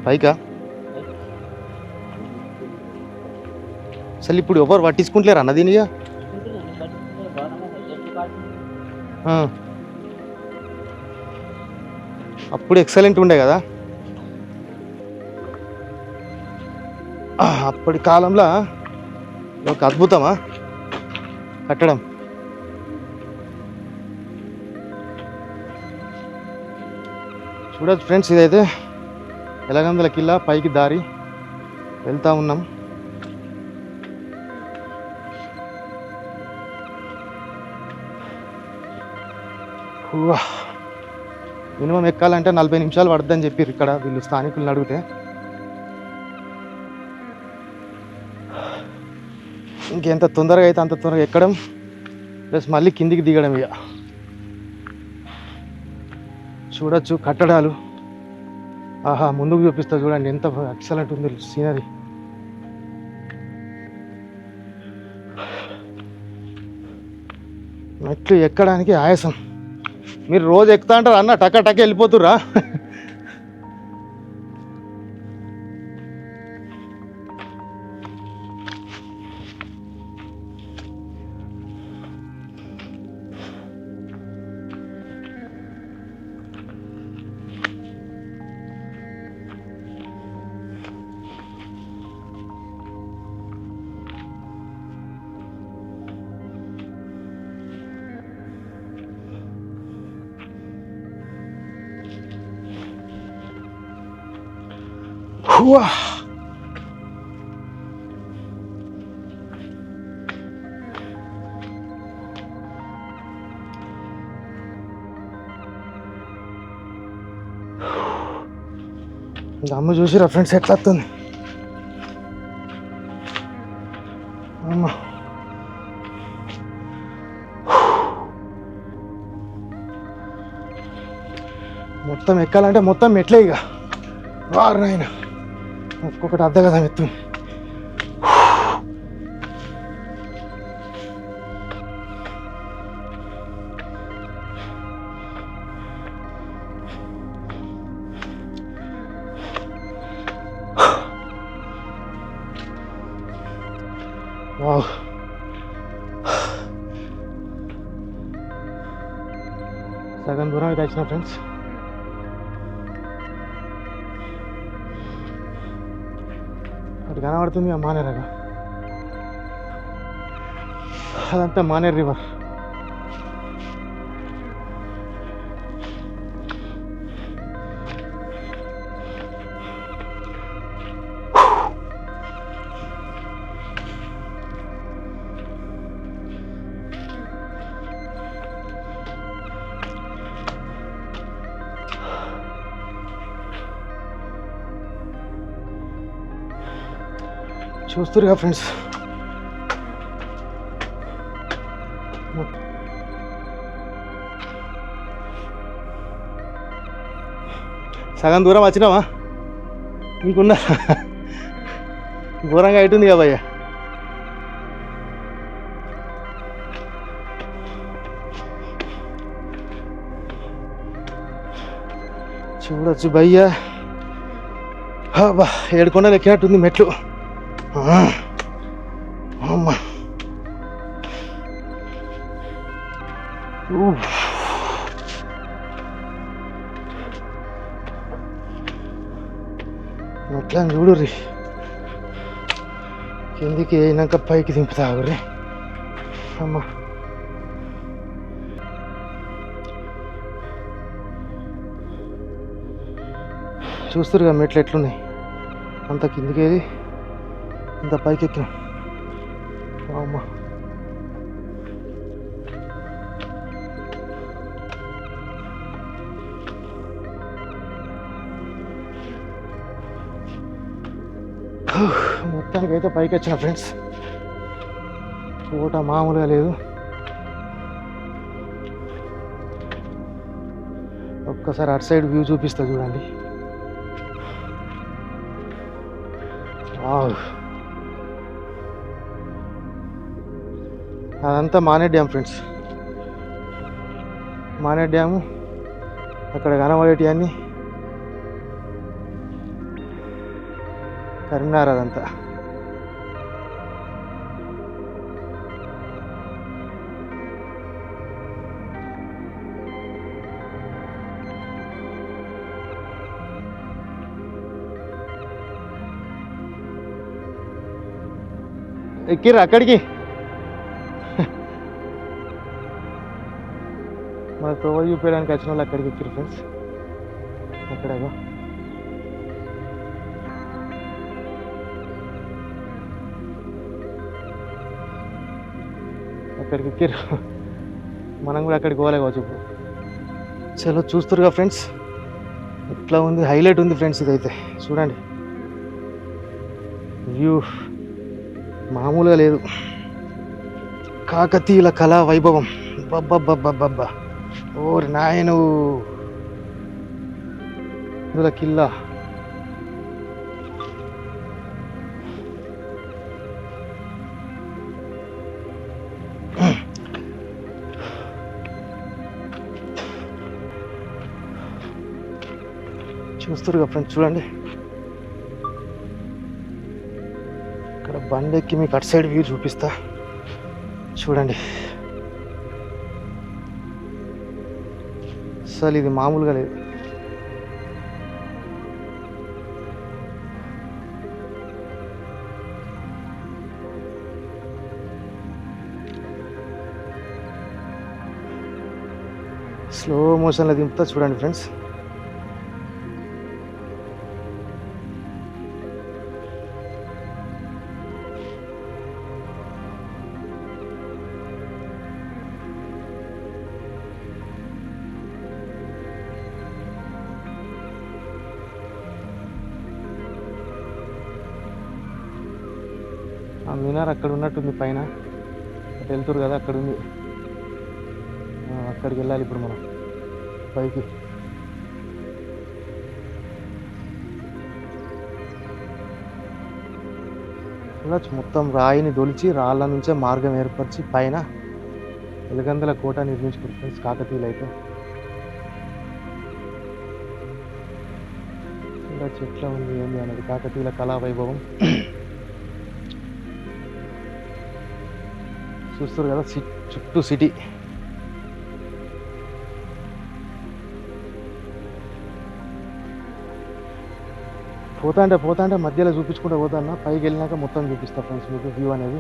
పైకా అసలు ఇప్పుడు ఎవరు పట్టించుకుంటలేరు అన్న దీనిగా అప్పుడు ఎక్సలెంట్ ఉండే కదా అప్పటి కాలంలో ఒక అద్భుతమా కట్టడం. చూడచ్చు ఫ్రెండ్స్, ఇదైతే ఎలగందుల కిల్లా పైకి దారి వెళ్తూ ఉన్నాం. మినిమం ఎక్కాలంటే 40 నిమిషాలు పడుతుందని చెప్పారు ఇక్కడ వీళ్ళు స్థానికులను అడిగితే. ఇంకెంత తొందరగా అయితే అంత తొందరగా ఎక్కడం ప్లస్ మళ్ళీ కిందికి దిగడం. ఇక చూడొచ్చు కట్టడాలు. ఆహా, ముందుకు చూపిస్తా చూడండి ఎంత ఎక్సలెంట్ ఉంది సీనరీ. మెట్లు ఎక్కడానికి ఆయాసం. మీరు రోజు ఎక్కుతా అంటారు అన్న, టక్క టక్క వెళ్ళిపోతుర్రా. అమ్మ చూసిరా ఫ్రెండ్స్ ఎట్లా వస్తుంది. అమ్మ మొత్తం ఎక్కాలంటే మొత్తం మెట్లే ఇక. వారు నాయన ఒక్కొక్కటి అర్థం కదా ఎత్తు. వావ్, సగం దూరం అయితే వచ్చిన ఫ్రెండ్స్. అటు కనబడుతుంది మానేరుగా, అదంతా మానేరు రివర్. చూస్తురుగా ఫ్రెండ్స్, సగం దూరం వచ్చినావా? ఇంకున్నా ఘోరంగా అవుతుంది కదా భయ్య. చూడొచ్చు భయ్య, బా 7 కొండలు ఎక్కినట్టుంది మెట్లు. అమ్మా మెట్లని చూడుర్రి, కిందికి అయినాక పైకి దింపుతాగుర్రి. అమ్మా చూస్తురుగా మెట్లు ఎట్లున్నాయి. అంత కిందికి ఏది ఇంత పైకి ఎక్కినాం. అమ్మ మొత్తానికి అయితే పైకి వచ్చిన ఫ్రెండ్స్. కోట మామూలుగా లేదు. ఒక్కసారి అటు సైడ్ వ్యూ చూపిస్తా చూడండి. అదంతా Maneru dam friends. Maneru dam అక్కడ కనబడేటి అన్నీ కరీంనగర్ అదంతా. ఎక్కిర్రు అక్కడికి మన తోవ చూపించడానికి వచ్చిన వాళ్ళు అక్కడికి ఎక్కిరు ఫ్రెండ్స్. అక్కడేగో అక్కడికి ఎక్కిరు. మనం కూడా అక్కడికి పోలే కావచ్చు ఇప్పుడు. చలో చూస్తురుగా ఫ్రెండ్స్, ఇట్లా ఉంది, హైలైట్ ఉంది ఫ్రెండ్స్. ఇదైతే చూడండి, వ్యూ మామూలుగా లేదు. కాకతీయుల కళా వైభవం. బబ్బబ్బబ్బబ్బబ్బా, ఓరి నాయను, ఇందులో కిల్లా. చూస్తురుగా ఫ్రెండ్స్, చూడండి ఇక్కడ బండి ఎక్కి మీకు అటు సైడ్ వ్యూ చూపిస్తా. చూడండి, అసలు ఇది మామూలుగా లేదు. స్లో మోషన్లో దింపుతా చూడండి ఫ్రెండ్స్. ఆ మినార్ అక్కడ ఉన్నట్టుంది పైన, అటు వెళ్తురు కదా, అక్కడ ఉంది. అక్కడికి వెళ్ళాలి ఇప్పుడు మనం పైకి. చూడొచ్చు, మొత్తం రాయిని దొలిచి రాళ్ళ నుంచే మార్గం ఏర్పరిచి పైన వెలుగందల కోట నిర్మించుకున్నారు ఫ్రెండ్స్ కాకతీయులు అయితే. చూడొచ్చు ఎట్లా ఉంది ఏంది అనేది కాకతీయుల కళా వైభవం. చూస్తారు కదా చుట్టూ సిటీ. పోతా అంటే మధ్యలో చూపించుకుంటూ పోతా, పైకి వెళ్ళినాక మొత్తం చూపిస్తా ఫ్రెండ్స్ మీకు వ్యూ అనేది.